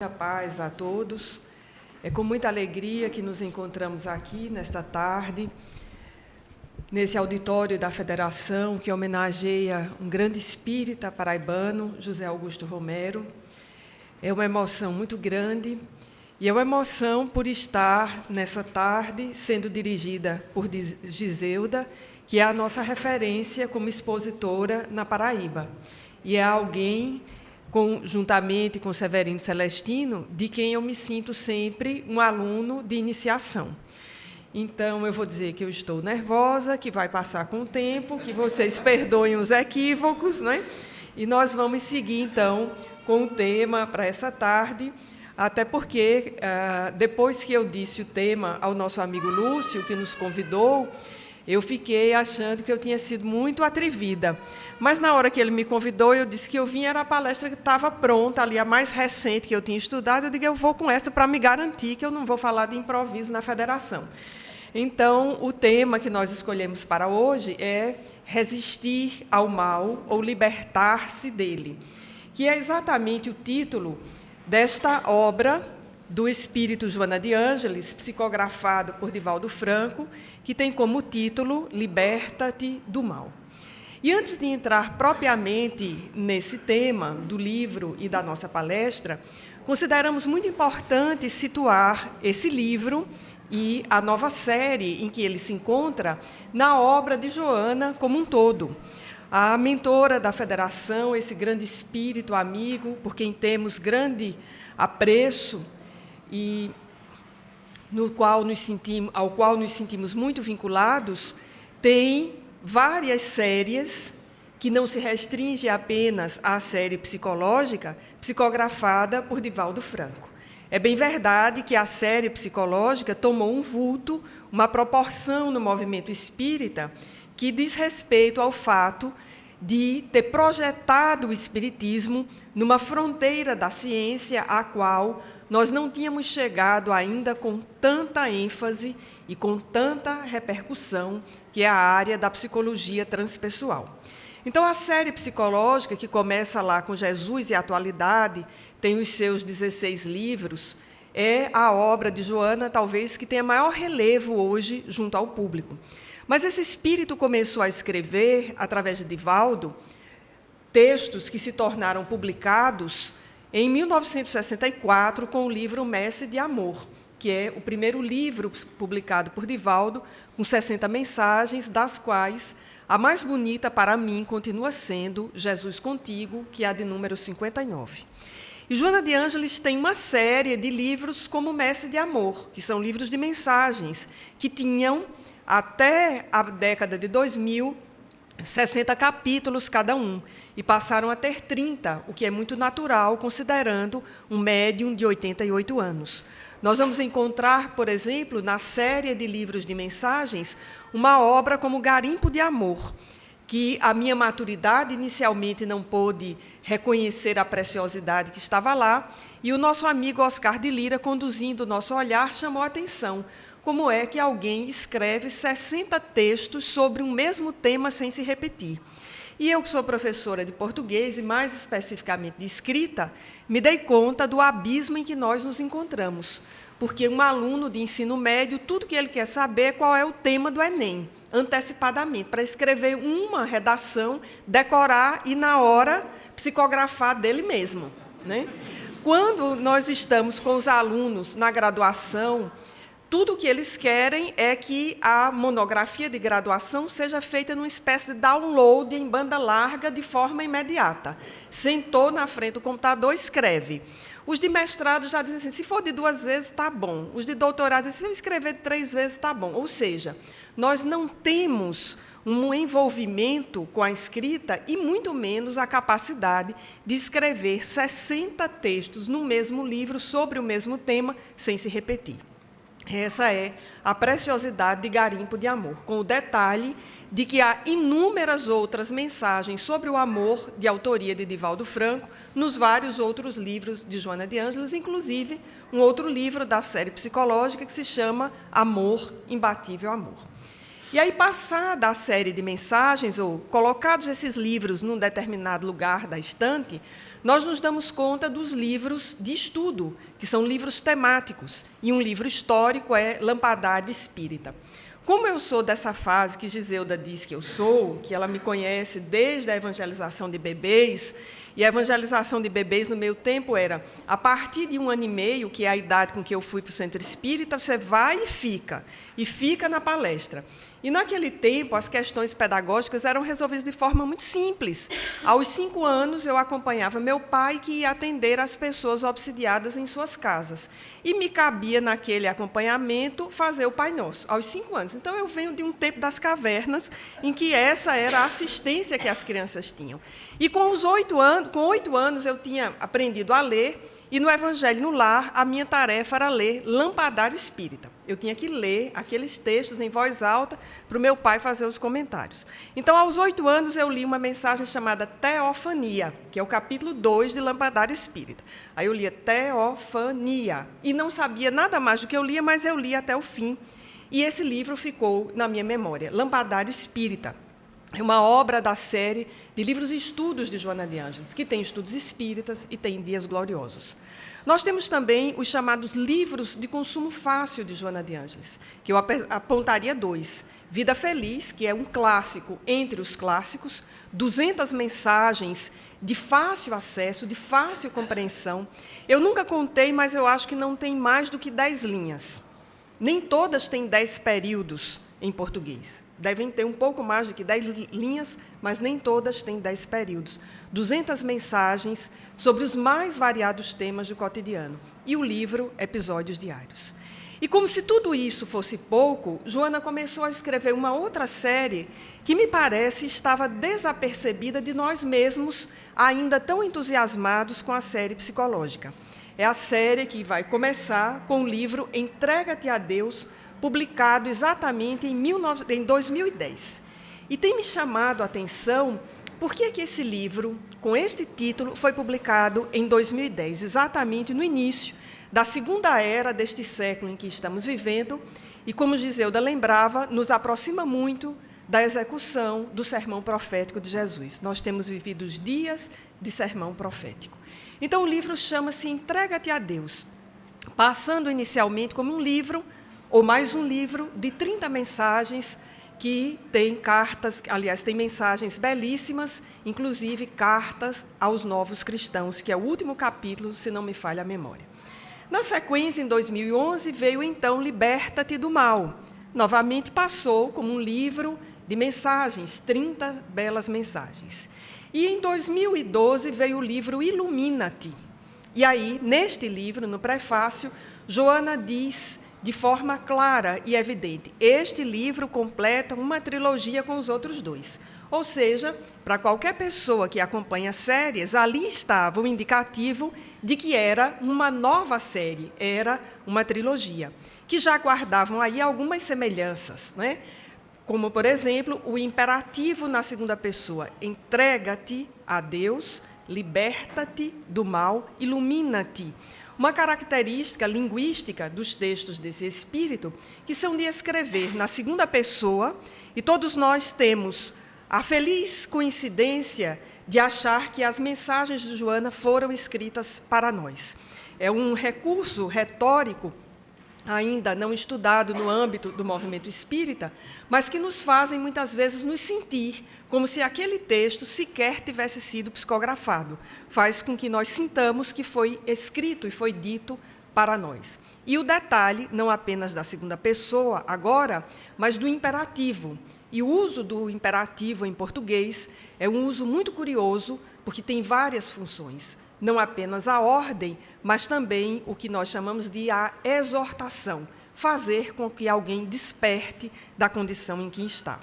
Muita paz a todos. É com muita alegria que nos encontramos aqui nesta tarde, nesse auditório da Federação, que homenageia um grande espírita paraibano, José Augusto Romero. É uma emoção muito grande, e é uma emoção por estar nessa tarde sendo dirigida por Giselda, que é a nossa referência como expositora na Paraíba. E é alguém, juntamente com Severino Celestino, de quem eu me sinto sempre um aluno de iniciação. Então, eu vou dizer que eu estou nervosa, que vai passar com o tempo, que vocês perdoem os equívocos, né? E nós vamos seguir, então, com o tema para essa tarde, até porque, depois que eu disse o tema ao nosso amigo Lúcio, que nos convidou, eu fiquei achando que eu tinha sido muito atrevida. Mas, na hora que ele me convidou, eu disse que eu vinha, era a palestra que estava pronta, ali, a mais recente que eu tinha estudado. Eu digo, eu vou com essa para me garantir que eu não vou falar de improviso na Federação. Então, o tema que nós escolhemos para hoje é resistir ao mal ou libertar-se dele, que é exatamente o título desta obra do espírito Joana de Ângeles, psicografado por Divaldo Franco, que tem como título Liberta-te do Mal. E antes de entrar propriamente nesse tema do livro e da nossa palestra, consideramos muito importante situar esse livro e a nova série em que ele se encontra na obra de Joana como um todo. A mentora da Federação, esse grande espírito amigo, por quem temos grande apreço e ao qual nos sentimos muito vinculados, tem várias séries que não se restringe apenas à série psicológica, psicografada por Divaldo Franco. É bem verdade que a série psicológica tomou um vulto, uma proporção no movimento espírita que diz respeito ao fato de ter projetado o espiritismo numa fronteira da ciência à qual nós não tínhamos chegado ainda com tanta ênfase e com tanta repercussão, que é a área da psicologia transpessoal. Então, a série psicológica, que começa lá com Jesus e a Atualidade, tem os seus 16 livros, é a obra de Joana, talvez, que tenha maior relevo hoje junto ao público. Mas esse espírito começou a escrever, através de Divaldo, textos que se tornaram publicados em 1964, com o livro Messe de Amor, que é o primeiro livro publicado por Divaldo, com 60 mensagens, das quais a mais bonita para mim continua sendo Jesus Contigo, que é a de número 59. E Joana de Ângeles tem uma série de livros como Messe de Amor, que são livros de mensagens, que tinham, até a década de 2000, 60 capítulos cada um, e passaram a ter 30, o que é muito natural, considerando um médium de 88 anos. Nós vamos encontrar, por exemplo, na série de livros de mensagens, uma obra como Garimpo de Amor, que a minha maturidade inicialmente não pôde reconhecer a preciosidade que estava lá, e o nosso amigo Oscar de Lira, conduzindo o nosso olhar, chamou a atenção. Como é que alguém escreve 60 textos sobre um mesmo tema sem se repetir? E eu, que sou professora de português, e mais especificamente de escrita, me dei conta do abismo em que nós nos encontramos. Porque um aluno de ensino médio, tudo que ele quer saber é qual é o tema do Enem, antecipadamente, para escrever uma redação, decorar e, na hora, psicografar dele mesmo, né? Quando nós estamos com os alunos na graduação, tudo o que eles querem é que a monografia de graduação seja feita numa espécie de download em banda larga de forma imediata. Sentou na frente do computador, escreve. Os de mestrado já dizem assim, se for de 2 vezes, está bom. Os de doutorado dizem, se eu escrever de 3 vezes, está bom. Ou seja, nós não temos um envolvimento com a escrita e, muito menos, a capacidade de escrever 60 textos no mesmo livro sobre o mesmo tema, sem se repetir. Essa é a preciosidade de Garimpo de Amor, com o detalhe de que há inúmeras outras mensagens sobre o amor, de autoria de Divaldo Franco, nos vários outros livros de Joana de Ângeles, inclusive um outro livro da série psicológica que se chama Amor, Imbatível Amor. E aí, passada a série de mensagens, ou colocados esses livros num determinado lugar da estante, nós nos damos conta dos livros de estudo, que são livros temáticos, e um livro histórico é Lampadário Espírita. Como eu sou dessa fase que Giseuda diz que eu sou, que ela me conhece desde a evangelização de bebês, e a evangelização de bebês no meu tempo era, a partir de 1 ano e meio, que é a idade com que eu fui para o centro espírita, você vai e fica na palestra. E, naquele tempo, as questões pedagógicas eram resolvidas de forma muito simples. Aos 5 anos, eu acompanhava meu pai, que ia atender as pessoas obsidiadas em suas casas. E me cabia, naquele acompanhamento, fazer o Pai Nosso, aos 5 anos. Então, eu venho de um tempo das cavernas, em que essa era a assistência que as crianças tinham. E com 8 anos, eu tinha aprendido a ler, e no Evangelho no Lar, a minha tarefa era ler Lampadário Espírita. Eu tinha que ler aqueles textos em voz alta para o meu pai fazer os comentários. Então, aos 8 anos, eu li uma mensagem chamada Teofania, que é o capítulo 2 de Lampadário Espírita. Aí eu lia Teofania, e não sabia nada mais do que eu lia, mas eu li até o fim. E esse livro ficou na minha memória, Lampadário Espírita. É uma obra da série de livros e estudos de Joana de Ângeles, que tem estudos espíritas e tem dias gloriosos. Nós temos também os chamados livros de consumo fácil de Joana de Ângeles, que eu apontaria 2. Vida Feliz, que é um clássico entre os clássicos, 200 mensagens de fácil acesso, de fácil compreensão. Eu nunca contei, mas eu acho que não tem mais do que 10 linhas. Nem todas têm 10 períodos em português. Devem ter um pouco mais do que 10 linhas, mas nem todas têm 10 períodos. 200 mensagens sobre os mais variados temas do cotidiano. E o livro, Episódios Diários. E como se tudo isso fosse pouco, Joana começou a escrever uma outra série que, me parece, estava desapercebida de nós mesmos, ainda tão entusiasmados com a série psicológica. É a série que vai começar com o livro Entrega-te a Deus, publicado exatamente em 2010. E tem me chamado a atenção por que esse livro, com este título, foi publicado em 2010, exatamente no início da segunda era deste século em que estamos vivendo, e, como Giseuda lembrava, nos aproxima muito da execução do sermão profético de Jesus. Nós temos vivido os dias de sermão profético. Então, o livro chama-se Entrega-te a Deus, passando inicialmente como um livro, ou mais um livro, de 30 mensagens, que tem cartas, aliás, tem mensagens belíssimas, inclusive cartas aos novos cristãos, que é o último capítulo, se não me falha a memória. Na sequência, em 2011, veio, então, Liberta-te do Mal. Novamente passou como um livro de mensagens, 30 belas mensagens. E, em 2012, veio o livro Ilumina-te. E aí, neste livro, no prefácio, Joana diz, de forma clara e evidente, este livro completa uma trilogia com os outros 2. Ou seja, para qualquer pessoa que acompanha séries, ali estava o indicativo de que era uma nova série, era uma trilogia, que já guardavam aí algumas semelhanças, né? Como, por exemplo, o imperativo na segunda pessoa, entrega-te a Deus, liberta-te do mal, ilumina-te. Uma característica linguística dos textos desse espírito, que são de escrever na segunda pessoa, e todos nós temos a feliz coincidência de achar que as mensagens de Joana foram escritas para nós. É um recurso retórico ainda não estudado no âmbito do movimento espírita, mas que nos fazem, muitas vezes, nos sentir como se aquele texto sequer tivesse sido psicografado. Faz com que nós sintamos que foi escrito e foi dito para nós. E o detalhe, não apenas da segunda pessoa, agora, mas do imperativo. E o uso do imperativo em português é um uso muito curioso, porque tem várias funções. Não apenas a ordem, mas também o que nós chamamos de a exortação, fazer com que alguém desperte da condição em que está.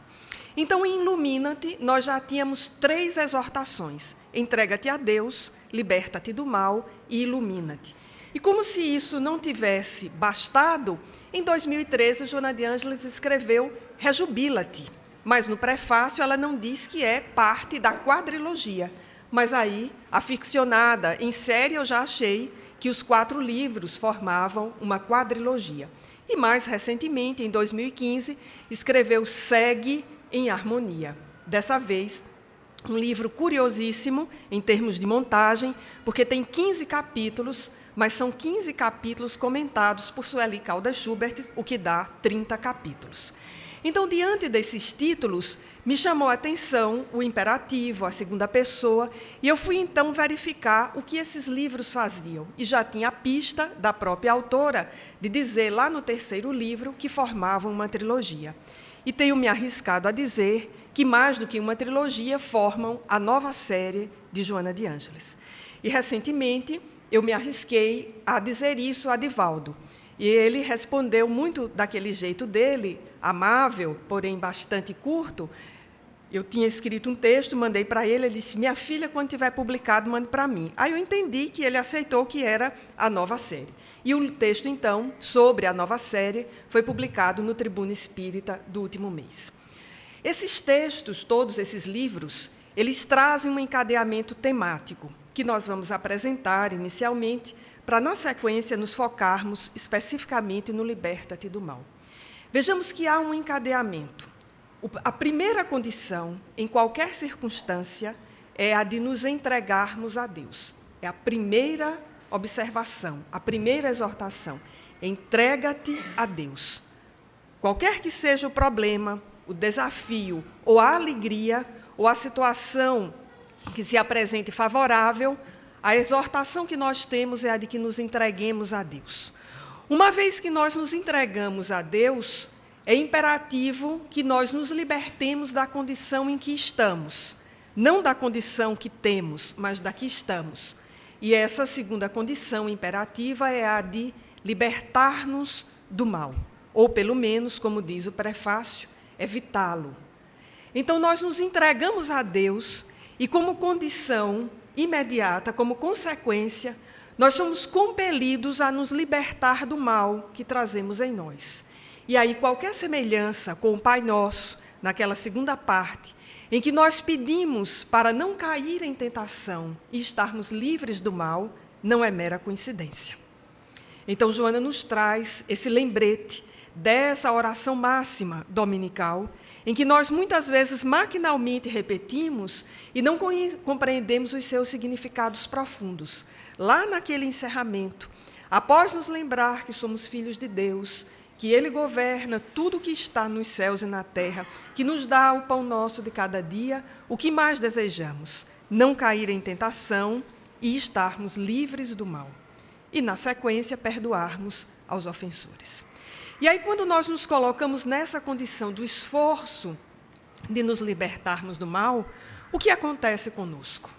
Então, em Ilumina-te, nós já tínhamos 3 exortações: entrega-te a Deus, liberta-te do mal e ilumina-te. E como se isso não tivesse bastado, em 2013, Joana de Ângeles escreveu Rejubila-te, mas no prefácio ela não diz que é parte da quadrilogia. Mas aí, aficionada em série, eu já achei que os 4 livros formavam uma quadrilogia. E, mais recentemente, em 2015, escreveu Segue em Harmonia. Dessa vez, um livro curiosíssimo em termos de montagem, porque tem 15 capítulos, mas são 15 capítulos comentados por Sueli Caldas Schubert, o que dá 30 capítulos. Então, diante desses títulos, me chamou a atenção o imperativo, a segunda pessoa, e eu fui, então, verificar o que esses livros faziam. E já tinha a pista da própria autora de dizer, lá no terceiro livro, que formavam uma trilogia. E tenho me arriscado a dizer que, mais do que uma trilogia, formam a nova série de Joana de Ângeles. E, recentemente, eu me arrisquei a dizer isso a Divaldo. E ele respondeu muito daquele jeito dele, amável, porém bastante curto. Eu tinha escrito um texto, mandei para ele, ele disse, minha filha, quando tiver publicado, mande para mim. Aí eu entendi que ele aceitou que era a nova série. E o texto, então, sobre a nova série, foi publicado no Tribuna Espírita do último mês. Esses textos, todos esses livros, eles trazem um encadeamento temático, que nós vamos apresentar inicialmente, para, na sequência, nos focarmos especificamente no Liberta-te do Mal. Vejamos que há um encadeamento. A primeira condição, em qualquer circunstância, é a de nos entregarmos a Deus. É a primeira observação, a primeira exortação. Entrega-te a Deus. Qualquer que seja o problema, o desafio, ou a alegria, ou a situação que se apresente favorável, a exortação que nós temos é a de que nos entreguemos a Deus. Uma vez que nós nos entregamos a Deus, é imperativo que nós nos libertemos da condição em que estamos. Não da condição que temos, mas da que estamos. E essa segunda condição imperativa é a de libertar-nos do mal. Ou, pelo menos, como diz o prefácio, evitá-lo. Então, nós nos entregamos a Deus e, como condição imediata, como consequência, nós somos compelidos a nos libertar do mal que trazemos em nós. E aí, qualquer semelhança com o Pai Nosso, naquela segunda parte, em que nós pedimos para não cair em tentação e estarmos livres do mal, não é mera coincidência. Então, Joana nos traz esse lembrete dessa oração máxima dominical, em que nós muitas vezes maquinalmente repetimos e não compreendemos os seus significados profundos. Lá naquele encerramento, após nos lembrar que somos filhos de Deus, que Ele governa tudo o que está nos céus e na terra, que nos dá o pão nosso de cada dia, o que mais desejamos? Não cair em tentação e estarmos livres do mal. E, na sequência, perdoarmos aos ofensores. E aí, quando nós nos colocamos nessa condição do esforço de nos libertarmos do mal, o que acontece conosco?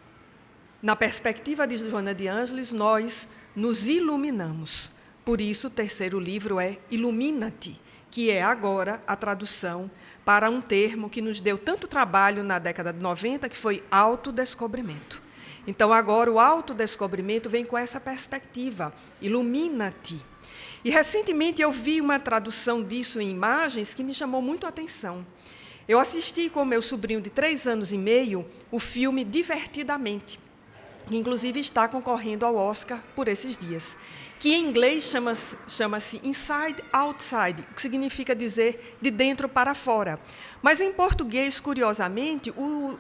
Na perspectiva de Joana de Ângeles, nós nos iluminamos. Por isso, o terceiro livro é Ilumina-te, que é agora a tradução para um termo que nos deu tanto trabalho na década de 90, que foi autodescobrimento. Então, agora, o autodescobrimento vem com essa perspectiva, ilumina-te. E, recentemente, eu vi uma tradução disso em imagens que me chamou muito a atenção. Eu assisti com o meu sobrinho de 3 anos e meio o filme Divertidamente, que, inclusive, está concorrendo ao Oscar por esses dias, que em inglês chama-se Inside Outside, o que significa dizer de dentro para fora. Mas, em português, curiosamente, o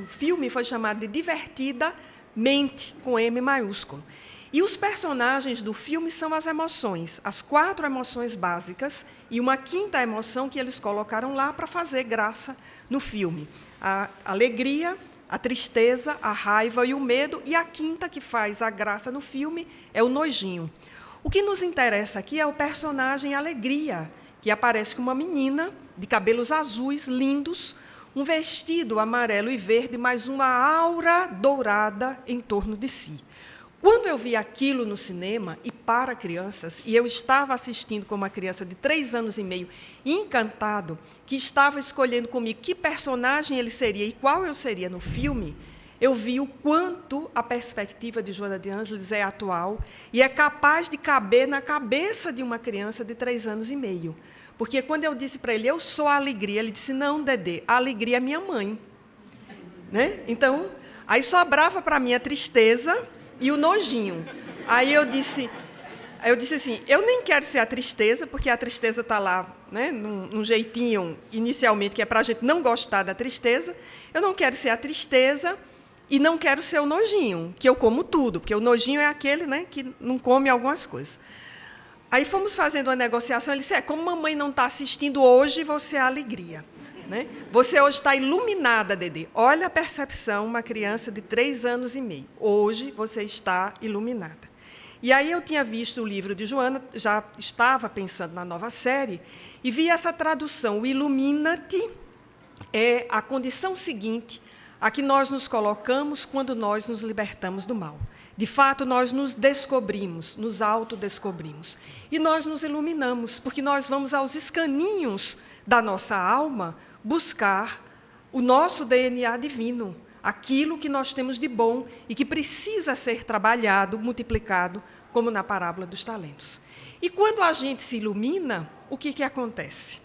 filme foi chamado de Divertidamente, com M maiúsculo. E os personagens do filme são as emoções, as 4 emoções básicas, e uma 5ª emoção que eles colocaram lá para fazer graça no filme. A alegria, a tristeza, a raiva e o medo, e a 5ª que faz a graça no filme é o nojinho. O que nos interessa aqui é o personagem Alegria, que aparece com uma menina de cabelos azuis, lindos, um vestido amarelo e verde, mas uma aura dourada em torno de si. Quando eu vi aquilo no cinema, e para crianças, e eu estava assistindo com uma criança de 3 anos e meio, encantado, que estava escolhendo comigo que personagem ele seria e qual eu seria no filme, eu vi o quanto a perspectiva de Joana de Ângeles é atual e é capaz de caber na cabeça de uma criança de 3 anos e meio. Porque quando eu disse para ele, eu sou a alegria, ele disse, não, Dedê, a alegria é minha mãe. Né? Então, aí sobrava para mim a tristeza e o nojinho. Aí eu disse assim, eu nem quero ser a tristeza, porque a tristeza está lá né, num jeitinho, inicialmente, que é para a gente não gostar da tristeza. Eu não quero ser a tristeza e não quero ser o nojinho, que eu como tudo, porque o nojinho é aquele, né, que não come algumas coisas. Aí fomos fazendo uma negociação, ele disse, como mamãe não está assistindo hoje, você é a alegria. Né? Você hoje está iluminada, Dedê. Olha a percepção, uma criança de 3 anos e meio. Hoje você está iluminada. E aí eu tinha visto o livro de Joana, já estava pensando na nova série, e vi essa tradução, o ilumina-te é a condição seguinte a que nós nos colocamos quando nós nos libertamos do mal. De fato, nós nos descobrimos, nos autodescobrimos. E nós nos iluminamos, porque nós vamos aos escaninhos da nossa alma buscar o nosso DNA divino, aquilo que nós temos de bom e que precisa ser trabalhado, multiplicado, como na parábola dos talentos. E quando a gente se ilumina, o que acontece?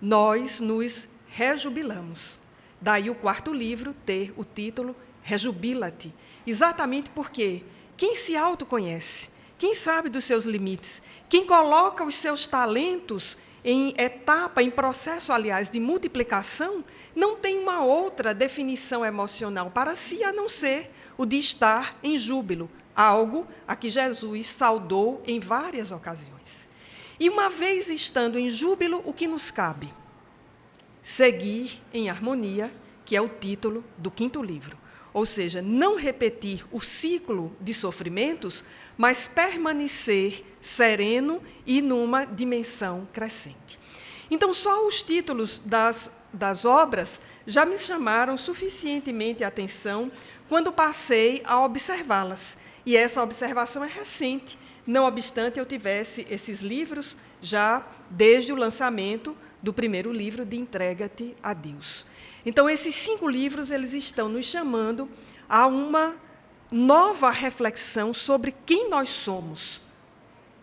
Nós nos rejubilamos. Daí o 4º livro ter o título Rejubila-te, exatamente porque quem se autoconhece, quem sabe dos seus limites, quem coloca os seus talentos em etapa, em processo, aliás, de multiplicação, não tem uma outra definição emocional para si, a não ser o de estar em júbilo, algo a que Jesus saudou em várias ocasiões. E uma vez estando em júbilo, o que nos cabe? Seguir em harmonia, que é o título do 5º livro. Ou seja, não repetir o ciclo de sofrimentos, mas permanecer sereno e numa dimensão crescente. Então, só os títulos das obras já me chamaram suficientemente a atenção quando passei a observá-las. E essa observação é recente, não obstante eu tivesse esses livros já desde o lançamento do 1º livro de Entrega-te a Deus. Então, esses 5 livros eles estão nos chamando a uma nova reflexão sobre quem nós somos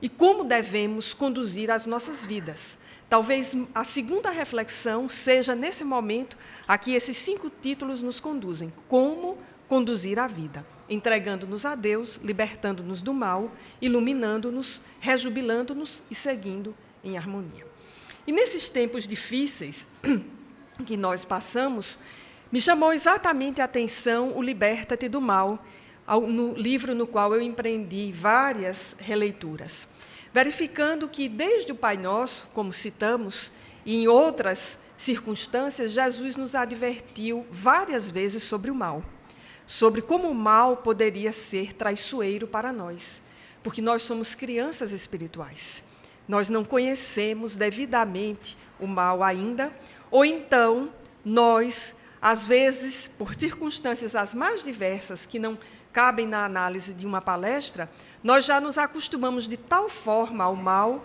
e como devemos conduzir as nossas vidas. Talvez a segunda reflexão seja, nesse momento, a que esses 5 títulos nos conduzem. Como conduzir a vida, entregando-nos a Deus, libertando-nos do mal, iluminando-nos, rejubilando-nos e seguindo em harmonia. E nesses tempos difíceis que nós passamos, me chamou exatamente a atenção o Liberta-te do Mal, no livro no qual eu empreendi várias releituras, verificando que, desde o Pai Nosso, como citamos, e em outras circunstâncias, Jesus nos advertiu várias vezes sobre o mal, sobre como o mal poderia ser traiçoeiro para nós, porque nós somos crianças espirituais. Nós não conhecemos devidamente o mal ainda, ou então nós, às vezes, por circunstâncias as mais diversas, que não cabem na análise de uma palestra, nós já nos acostumamos de tal forma ao mal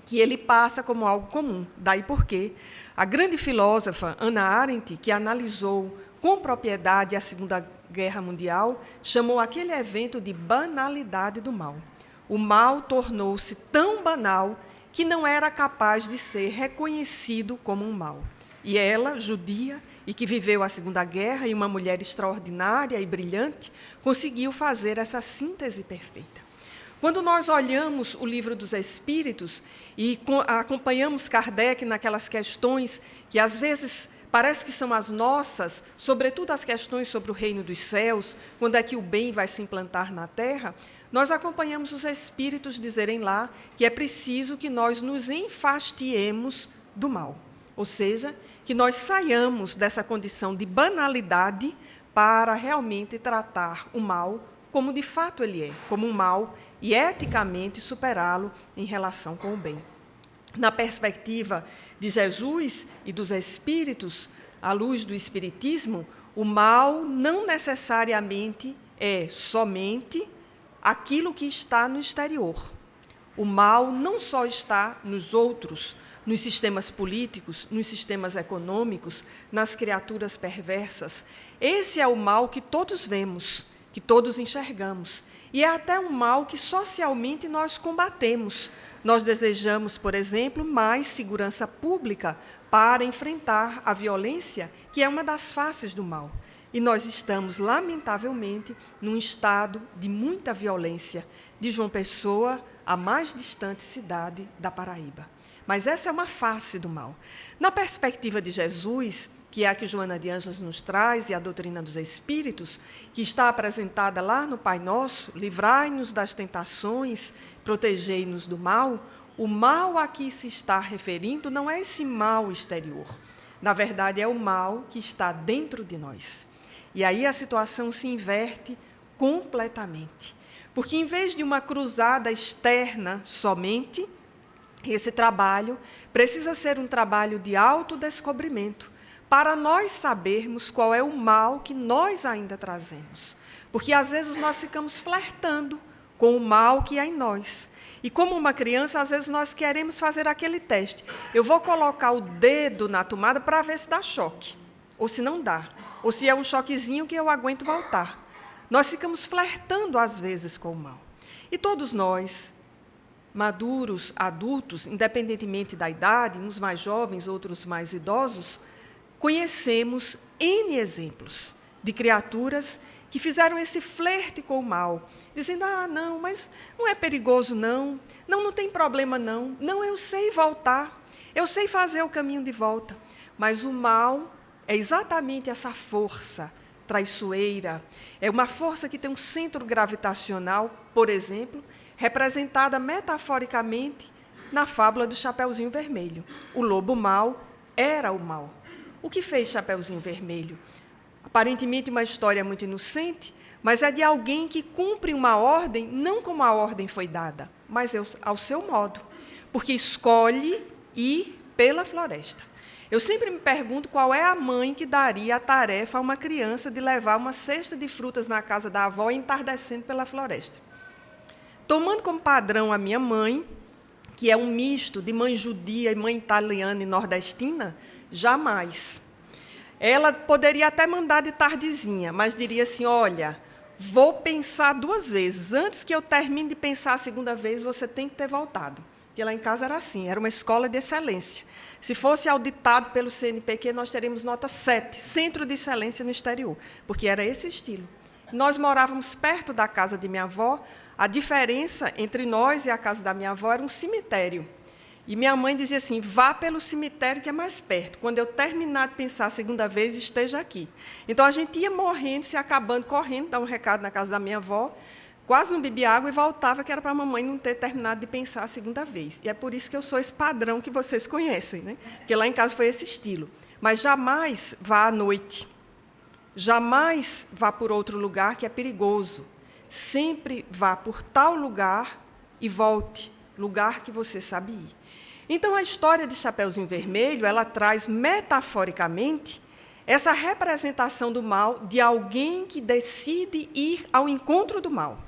que ele passa como algo comum. Daí porque a grande filósofa Hannah Arendt, que analisou com propriedade a Segunda Guerra Mundial, chamou aquele evento de banalidade do mal. O mal tornou-se tão banal que não era capaz de ser reconhecido como um mal. E ela, judia, e que viveu a Segunda Guerra, e uma mulher extraordinária e brilhante, conseguiu fazer essa síntese perfeita. Quando nós olhamos o Livro dos Espíritos e acompanhamos Kardec naquelas questões que, às vezes, parece que são as nossas, sobretudo as questões sobre o reino dos céus, quando é que o bem vai se implantar na Terra, nós acompanhamos os Espíritos dizerem lá que é preciso que nós nos enfastiemos do mal, ou seja, que nós saiamos dessa condição de banalidade para realmente tratar o mal como de fato ele é, como um mal, e eticamente superá-lo em relação com o bem. Na perspectiva de Jesus e dos Espíritos, à luz do Espiritismo, o mal não necessariamente é somente aquilo que está no exterior. O mal não só está nos outros, nos sistemas políticos, nos sistemas econômicos, nas criaturas perversas. Esse é o mal que todos vemos, que todos enxergamos. E é até um mal que socialmente nós combatemos. Nós desejamos, por exemplo, mais segurança pública para enfrentar a violência, que é uma das faces do mal. E nós estamos, lamentavelmente, num estado de muita violência, de João Pessoa a mais distante cidade da Paraíba. Mas essa é uma face do mal. Na perspectiva de Jesus, que é a que Joana de Ângeles nos traz, e a doutrina dos Espíritos, que está apresentada lá no Pai Nosso, livrai-nos das tentações, protegei-nos do mal, o mal a que se está referindo não é esse mal exterior. Na verdade, é o mal que está dentro de nós. E aí a situação se inverte completamente. Porque, em vez de uma cruzada externa somente, esse trabalho precisa ser um trabalho de autodescobrimento, para nós sabermos qual é o mal que nós ainda trazemos. Porque, às vezes, nós ficamos flertando com o mal que há em nós. E, como uma criança, às vezes, nós queremos fazer aquele teste. Eu vou colocar o dedo na tomada para ver se dá choque, ou se não dá, ou se é um choquezinho que eu aguento voltar. Nós ficamos flertando, às vezes, com o mal. E todos nós, maduros, adultos, independentemente da idade, uns mais jovens, outros mais idosos, conhecemos N exemplos de criaturas que fizeram esse flerte com o mal, dizendo, não, mas não é perigoso, não, não tem problema, não, eu sei voltar, eu sei fazer o caminho de volta. Mas o mal é exatamente essa força traiçoeira, é uma força que tem um centro gravitacional, por exemplo, representada metaforicamente na fábula do Chapeuzinho Vermelho. O lobo mau era o mal. O que fez Chapeuzinho Vermelho? Aparentemente uma história muito inocente, mas é de alguém que cumpre uma ordem, não como a ordem foi dada, mas ao seu modo, porque escolhe ir pela floresta. Eu sempre me pergunto qual é a mãe que daria a tarefa a uma criança de levar uma cesta de frutas na casa da avó entardecendo pela floresta. Tomando como padrão a minha mãe, que é um misto de mãe judia e mãe italiana e nordestina, jamais. Ela poderia até mandar de tardezinha, mas diria assim, olha, vou pensar 2 vezes. Antes que eu termine de pensar a segunda vez, você tem que ter voltado. Porque lá em casa era assim, era uma escola de excelência. Se fosse auditado pelo CNPq, nós teríamos nota 7, Centro de Excelência no Exterior, porque era esse o estilo. Nós morávamos perto da casa de minha avó, a diferença entre nós e a casa da minha avó era um cemitério. E minha mãe dizia assim, vá pelo cemitério que é mais perto. Quando eu terminar de pensar a segunda vez, esteja aqui. Então, a gente ia morrendo, se acabando, correndo, dar um recado na casa da minha avó, quase não bebia água e voltava, que era para a mamãe não ter terminado de pensar a segunda vez. E é por isso que eu sou esse padrão que vocês conhecem, né? Porque lá em casa foi esse estilo. Mas jamais vá à noite. Jamais vá por outro lugar que é perigoso. Sempre vá por tal lugar e volte, lugar que você sabe ir. Então, a história de Chapeuzinho Vermelho, ela traz metaforicamente essa representação do mal de alguém que decide ir ao encontro do mal,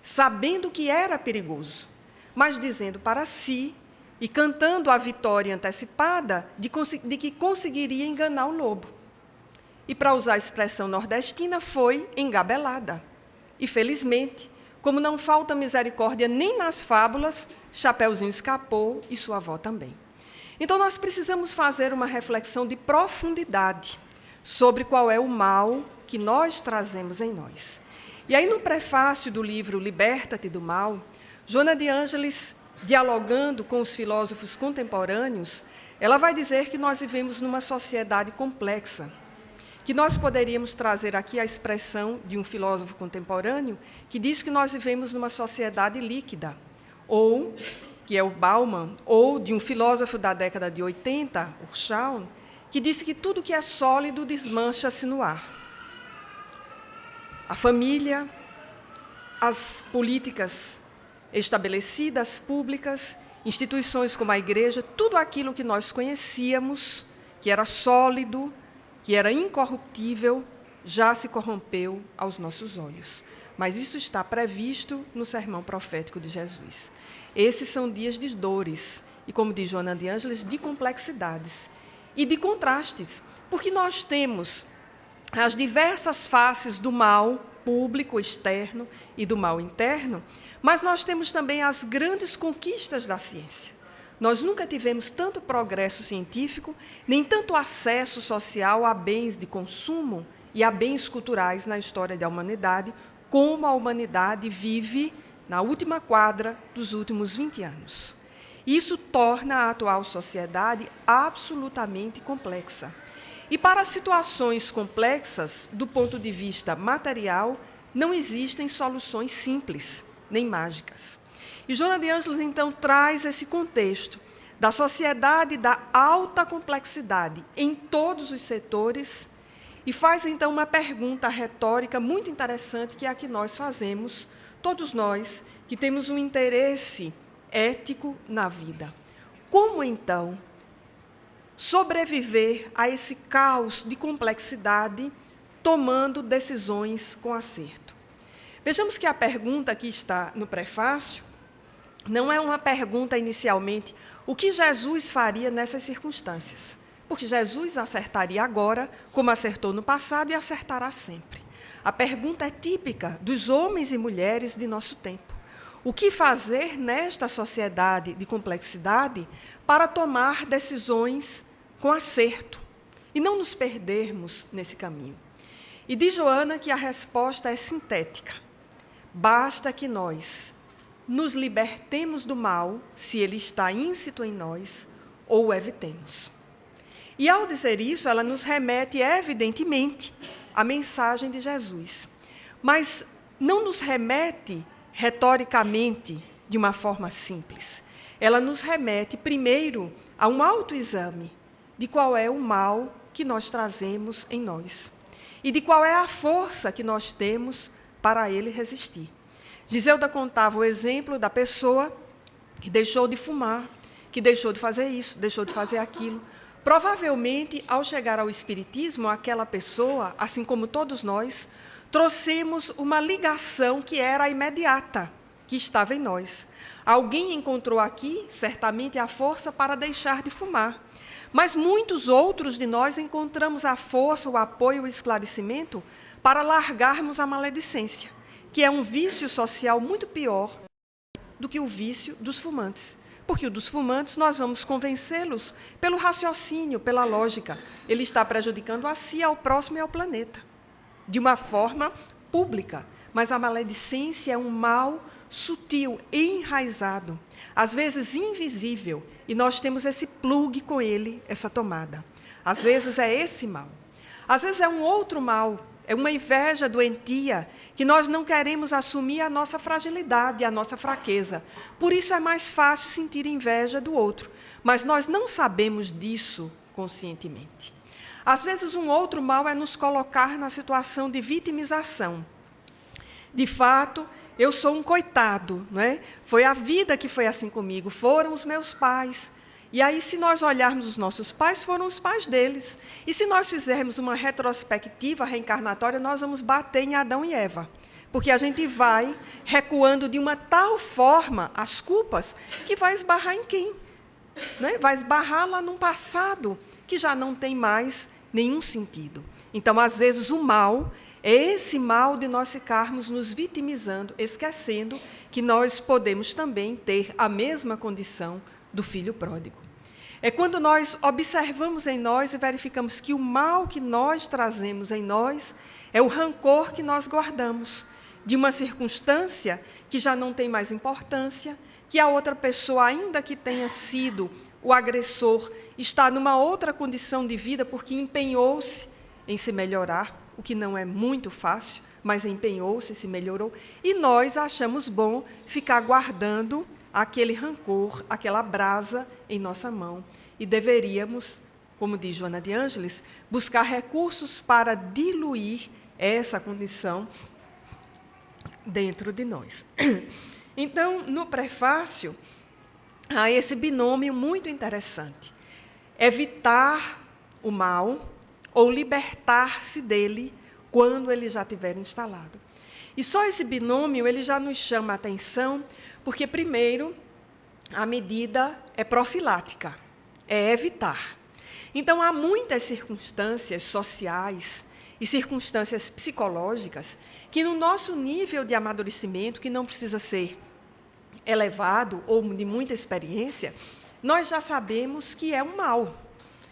sabendo que era perigoso, mas dizendo para si e cantando a vitória antecipada de que conseguiria enganar o lobo. E, para usar a expressão nordestina, foi engabelada. E, felizmente, como não falta misericórdia nem nas fábulas, Chapeuzinho escapou e sua avó também. Então, nós precisamos fazer uma reflexão de profundidade sobre qual é o mal que nós trazemos em nós. E aí, no prefácio do livro Liberta-te do Mal, Joana de Ângeles, dialogando com os filósofos contemporâneos, ela vai dizer que nós vivemos numa sociedade complexa, que nós poderíamos trazer aqui a expressão de um filósofo contemporâneo que diz que nós vivemos numa sociedade líquida, ou, que é o Bauman, ou de um filósofo da década de 80, o Schaun, que disse que tudo que é sólido desmancha-se no ar. A família, as políticas estabelecidas, públicas, instituições como a igreja, tudo aquilo que nós conhecíamos, que era sólido, que era incorruptível, já se corrompeu aos nossos olhos. Mas isso está previsto no sermão profético de Jesus. Esses são dias de dores, e como diz Joana de Ângeles, de complexidades e de contrastes, porque nós temos as diversas faces do mal público, externo, e do mal interno, mas nós temos também as grandes conquistas da ciência. Nós nunca tivemos tanto progresso científico, nem tanto acesso social a bens de consumo e a bens culturais na história da humanidade, como a humanidade vive na última quadra dos últimos 20 anos. Isso torna a atual sociedade absolutamente complexa. E para situações complexas, do ponto de vista material, não existem soluções simples, nem mágicas. E Joana de Ângeles, então, traz esse contexto da sociedade da alta complexidade em todos os setores e faz, então, uma pergunta retórica muito interessante, que é a que nós fazemos, todos nós que temos um interesse ético na vida. Como, então, sobreviver a esse caos de complexidade, tomando decisões com acerto? Vejamos que a pergunta que está no prefácio não é uma pergunta, inicialmente, o que Jesus faria nessas circunstâncias? Porque Jesus acertaria agora, como acertou no passado, e acertará sempre. A pergunta é típica dos homens e mulheres de nosso tempo. O que fazer nesta sociedade de complexidade para tomar decisões com acerto e não nos perdermos nesse caminho? E diz Joana que a resposta é sintética. Basta que nós nos libertemos do mal, se ele está íncito em nós, ou o evitemos. E, ao dizer isso, ela nos remete, evidentemente, à mensagem de Jesus. Mas não nos remete retoricamente, de uma forma simples. Ela nos remete, primeiro, a um autoexame de qual é o mal que nós trazemos em nós e de qual é a força que nós temos para ele resistir. Giselda contava o exemplo da pessoa que deixou de fumar, que deixou de fazer isso, deixou de fazer aquilo. Provavelmente, ao chegar ao Espiritismo, aquela pessoa, assim como todos nós, trouxemos uma ligação que era imediata, que estava em nós. Alguém encontrou aqui, certamente, a força para deixar de fumar. Mas muitos outros de nós encontramos a força, o apoio, o esclarecimento para largarmos a maledicência, que é um vício social muito pior do que o vício dos fumantes. Porque o dos fumantes nós vamos convencê-los pelo raciocínio, pela lógica. Ele está prejudicando a si, ao próximo e ao planeta, de uma forma pública. Mas a maledicência é um mal sutil, enraizado, às vezes invisível, e nós temos esse plugue com ele, essa tomada. Às vezes é esse mal. Às vezes é um outro mal. É uma inveja doentia, que nós não queremos assumir a nossa fragilidade, a nossa fraqueza. Por isso é mais fácil sentir inveja do outro, mas nós não sabemos disso conscientemente. Às vezes, um outro mal é nos colocar na situação de vitimização. De fato, eu sou um coitado, não é? Foi a vida que foi assim comigo, foram os meus pais. E aí, se nós olharmos os nossos pais, foram os pais deles. E se nós fizermos uma retrospectiva reencarnatória, nós vamos bater em Adão e Eva. Porque a gente vai recuando de uma tal forma as culpas que vai esbarrar em quem? Né? Vai esbarrar lá num passado que já não tem mais nenhum sentido. Então, às vezes, o mal é esse mal de nós ficarmos nos vitimizando, esquecendo que nós podemos também ter a mesma condição do filho pródigo. É quando nós observamos em nós e verificamos que o mal que nós trazemos em nós é o rancor que nós guardamos de uma circunstância que já não tem mais importância, que a outra pessoa, ainda que tenha sido o agressor, está numa outra condição de vida porque empenhou-se em se melhorar, o que não é muito fácil, mas empenhou-se, se melhorou, e nós achamos bom ficar guardando aquele rancor, aquela brasa em nossa mão. E deveríamos, como diz Joana de Ângeles, buscar recursos para diluir essa condição dentro de nós. Então, no prefácio, há esse binômio muito interessante. Evitar o mal ou libertar-se dele quando ele já estiver instalado. E só esse binômio ele já nos chama a atenção, porque, primeiro, a medida é profilática, é evitar. Então, há muitas circunstâncias sociais e circunstâncias psicológicas que, no nosso nível de amadurecimento, que não precisa ser elevado ou de muita experiência, nós já sabemos que é um mal.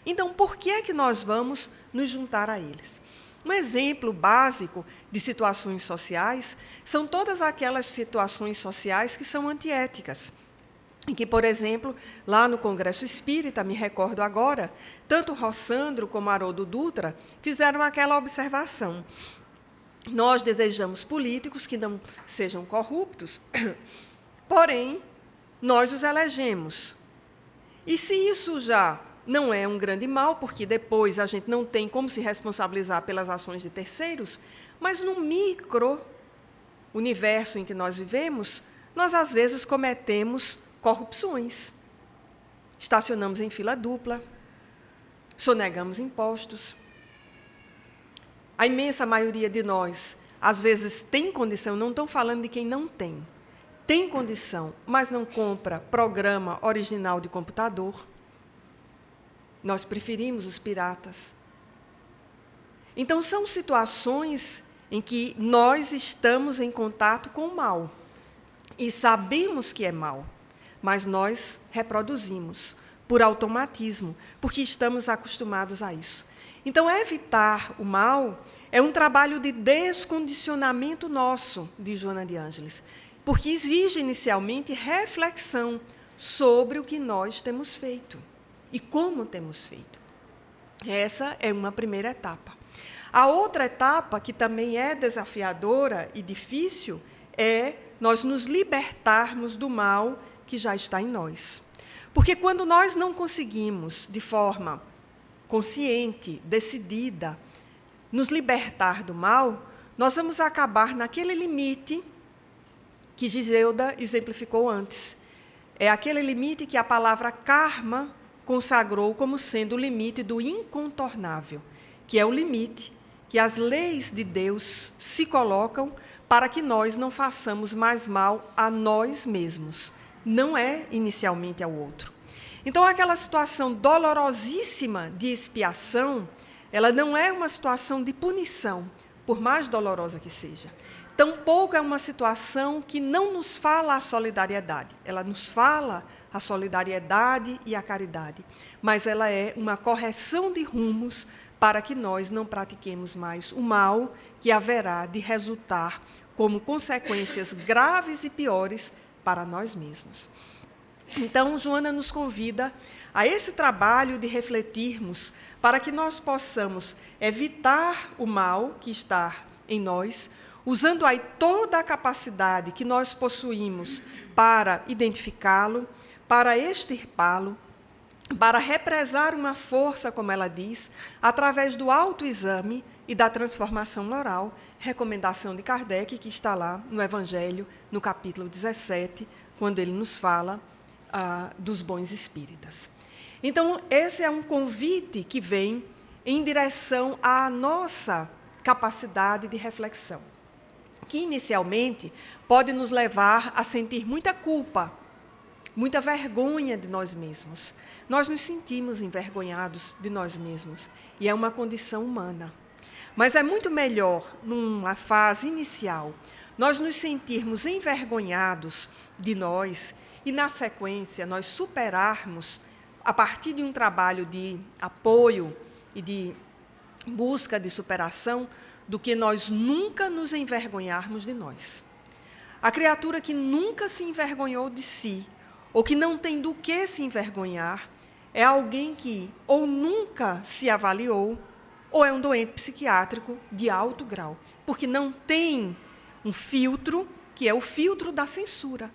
Então, por que é que nós vamos nos juntar a eles? Um exemplo básico de situações sociais são todas aquelas situações sociais que são antiéticas. Em que, por exemplo, lá no Congresso Espírita, me recordo agora, tanto Rossandro como Haroldo Dutra fizeram aquela observação. Nós desejamos políticos que não sejam corruptos, porém, nós os elegemos. E se isso já não é um grande mal, porque depois a gente não tem como se responsabilizar pelas ações de terceiros, mas no micro-universo em que nós vivemos, nós às vezes cometemos corrupções. Estacionamos em fila dupla, sonegamos impostos. A imensa maioria de nós, às vezes, tem condição, não estou falando de quem não tem, tem condição, mas não compra programa original de computador. Nós preferimos os piratas. Então, são situações em que nós estamos em contato com o mal e sabemos que é mal, mas nós reproduzimos por automatismo, porque estamos acostumados a isso. Então, evitar o mal é um trabalho de descondicionamento nosso, diz Joana de Ângeles, porque exige inicialmente reflexão sobre o que nós temos feito e como temos feito. Essa é uma primeira etapa. A outra etapa, que também é desafiadora e difícil, é nós nos libertarmos do mal que já está em nós. Porque quando nós não conseguimos, de forma consciente, decidida, nos libertar do mal, nós vamos acabar naquele limite que Giseuda exemplificou antes. É aquele limite que a palavra karma consagrou como sendo o limite do incontornável, que é o limite que as leis de Deus se colocam para que nós não façamos mais mal a nós mesmos. Não é inicialmente ao outro. Então, aquela situação dolorosíssima de expiação, ela não é uma situação de punição, por mais dolorosa que seja. Tampouco é uma situação que não nos fala a solidariedade. Ela nos fala a solidariedade e a caridade, mas ela é uma correção de rumos para que nós não pratiquemos mais o mal que haverá de resultar como consequências graves e piores para nós mesmos. Então, Joana nos convida a esse trabalho de refletirmos para que nós possamos evitar o mal que está em nós, usando aí toda a capacidade que nós possuímos para identificá-lo, para extirpá-lo, para represar uma força, como ela diz, através do autoexame e da transformação moral, recomendação de Kardec, que está lá no Evangelho, no capítulo 17, quando ele nos fala dos bons espíritas. Então, esse é um convite que vem em direção à nossa capacidade de reflexão, que inicialmente pode nos levar a sentir muita culpa, muita vergonha de nós mesmos. Nós nos sentimos envergonhados de nós mesmos, e é uma condição humana. Mas é muito melhor, numa fase inicial, nós nos sentirmos envergonhados de nós e, na sequência, nós superarmos, a partir de um trabalho de apoio e de busca de superação, do que nós nunca nos envergonharmos de nós. A criatura que nunca se envergonhou de si, ou que não tem do que se envergonhar, é alguém que ou nunca se avaliou, ou é um doente psiquiátrico de alto grau, porque não tem um filtro, que é o filtro da censura.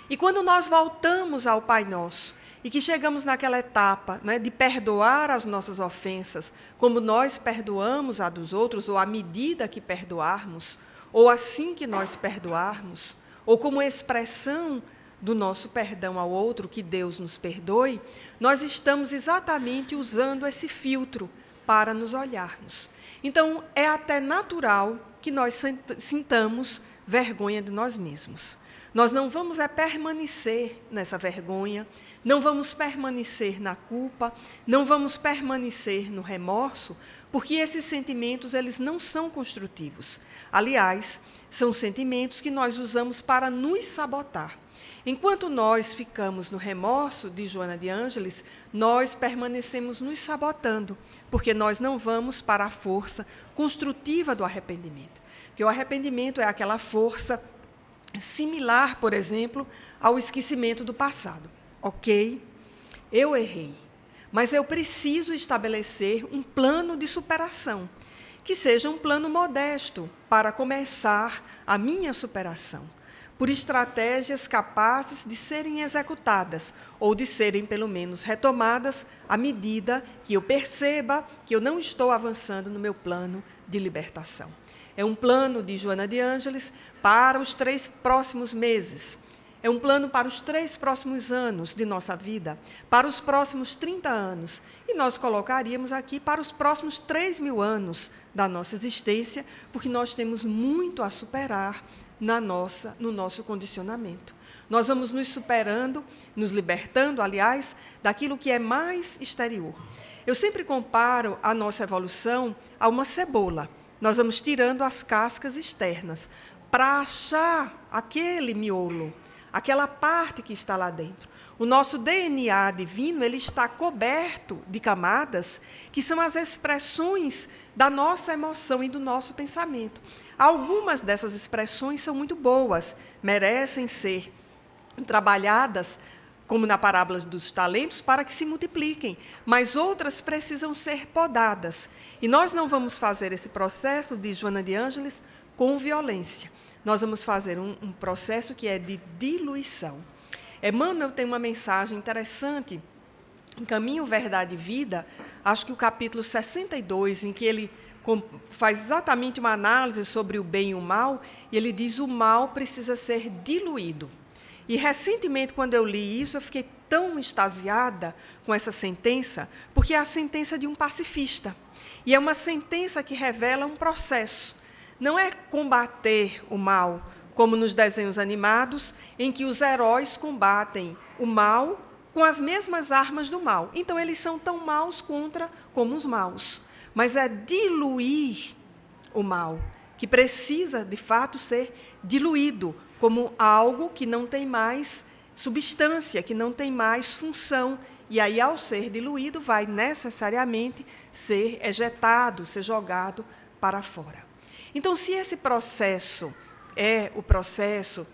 E quando nós voltamos ao Pai Nosso, e que chegamos naquela etapa, né, de perdoar as nossas ofensas, como nós perdoamos a dos outros, ou à medida que perdoarmos, ou assim que nós perdoarmos, ou como expressão do nosso perdão ao outro, que Deus nos perdoe, nós estamos exatamente usando esse filtro para nos olharmos. Então, é até natural que nós sintamos vergonha de nós mesmos. Nós não vamos permanecer nessa vergonha, não vamos permanecer na culpa, não vamos permanecer no remorso, porque esses sentimentos eles não são construtivos. Aliás, são sentimentos que nós usamos para nos sabotar. Enquanto nós ficamos no remorso, diz Joana de Ângeles, nós permanecemos nos sabotando, porque nós não vamos para a força construtiva do arrependimento. Porque o arrependimento é aquela força similar, por exemplo, ao esquecimento do passado. Ok, eu errei, mas eu preciso estabelecer um plano de superação, que seja um plano modesto para começar a minha superação, por estratégias capazes de serem executadas ou de serem, pelo menos, retomadas à medida que eu perceba que eu não estou avançando no meu plano de libertação. É um plano de Joana de Ângeles para os 3 próximos meses. É um plano para os 3 próximos anos de nossa vida, para os próximos 30 anos. E nós colocaríamos aqui para os próximos 3.000 anos da nossa existência, porque nós temos muito a superar no nosso condicionamento. Nós vamos nos superando, nos libertando, aliás, daquilo que é mais exterior. Eu sempre comparo a nossa evolução a uma cebola. Nós vamos tirando as cascas externas para achar aquele miolo, aquela parte que está lá dentro. O nosso DNA divino ele está coberto de camadas que são as expressões da nossa emoção e do nosso pensamento. Algumas dessas expressões são muito boas, merecem ser trabalhadas, como na parábola dos talentos, para que se multipliquem, mas outras precisam ser podadas. E nós não vamos fazer esse processo, diz Joana de Ângeles, com violência. Nós vamos fazer um processo que é de diluição. Emmanuel tem uma mensagem interessante, em Caminho, Verdade e Vida, acho que o capítulo 62, em que ele faz exatamente uma análise sobre o bem e o mal, e ele diz que o mal precisa ser diluído. E, recentemente, quando eu li isso, eu fiquei tão extasiada com essa sentença, porque é a sentença de um pacifista. E é uma sentença que revela um processo. Não é combater o mal, como nos desenhos animados, em que os heróis combatem o mal com as mesmas armas do mal. Então, eles são tão maus como os maus. Mas é diluir o mal, que precisa, de fato, ser diluído como algo que não tem mais substância, que não tem mais função. E aí, ao ser diluído, vai necessariamente ser ejetado, ser jogado para fora. Então, se esse processo é o processo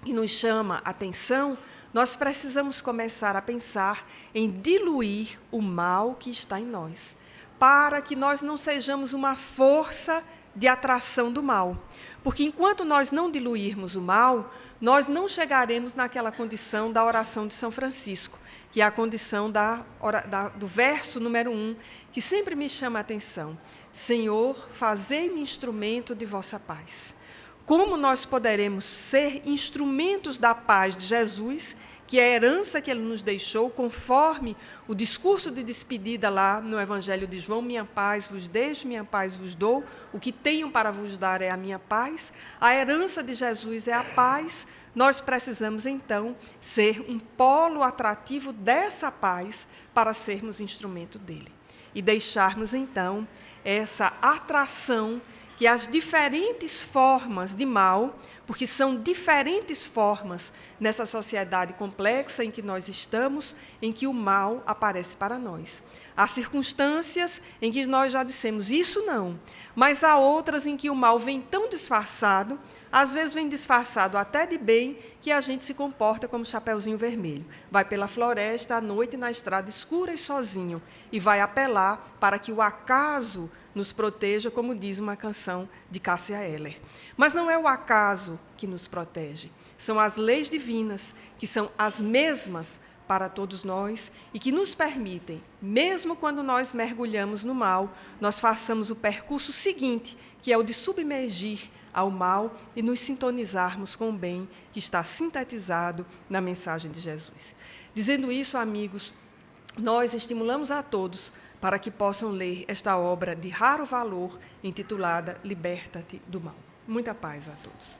que nos chama a atenção, nós precisamos começar a pensar em diluir o mal que está em nós, para que nós não sejamos uma força de atração do mal. Porque enquanto nós não diluirmos o mal, nós não chegaremos naquela condição da oração de São Francisco, que é a condição do verso número 1, que sempre me chama a atenção. Senhor, fazei-me instrumento de vossa paz. Como nós poderemos ser instrumentos da paz de Jesus, que é a herança que ele nos deixou, conforme o discurso de despedida lá no Evangelho de João, minha paz vos deixo, minha paz vos dou, o que tenho para vos dar é a minha paz, a herança de Jesus é a paz, nós precisamos, então, ser um polo atrativo dessa paz para sermos instrumento dele. E deixarmos, então, essa atração que as diferentes formas de mal, porque são diferentes formas nessa sociedade complexa em que nós estamos, em que o mal aparece para nós. Há circunstâncias em que nós já dissemos, isso não, mas há outras em que o mal vem tão disfarçado, às vezes vem disfarçado até de bem, que a gente se comporta como Chapeuzinho Vermelho. Vai pela floresta, à noite, na estrada escura e sozinho, e vai apelar para que o acaso nos proteja, como diz uma canção de Cássia Eller. Mas não é o acaso que nos protege, são as leis divinas, que são as mesmas para todos nós e que nos permitem, mesmo quando nós mergulhamos no mal, nós façamos o percurso seguinte, que é o de submergir ao mal e nos sintonizarmos com o bem que está sintetizado na mensagem de Jesus. Dizendo isso, amigos, nós estimulamos a todos para que possam ler esta obra de raro valor, intitulada Liberta-te do Mal. Muita paz a todos.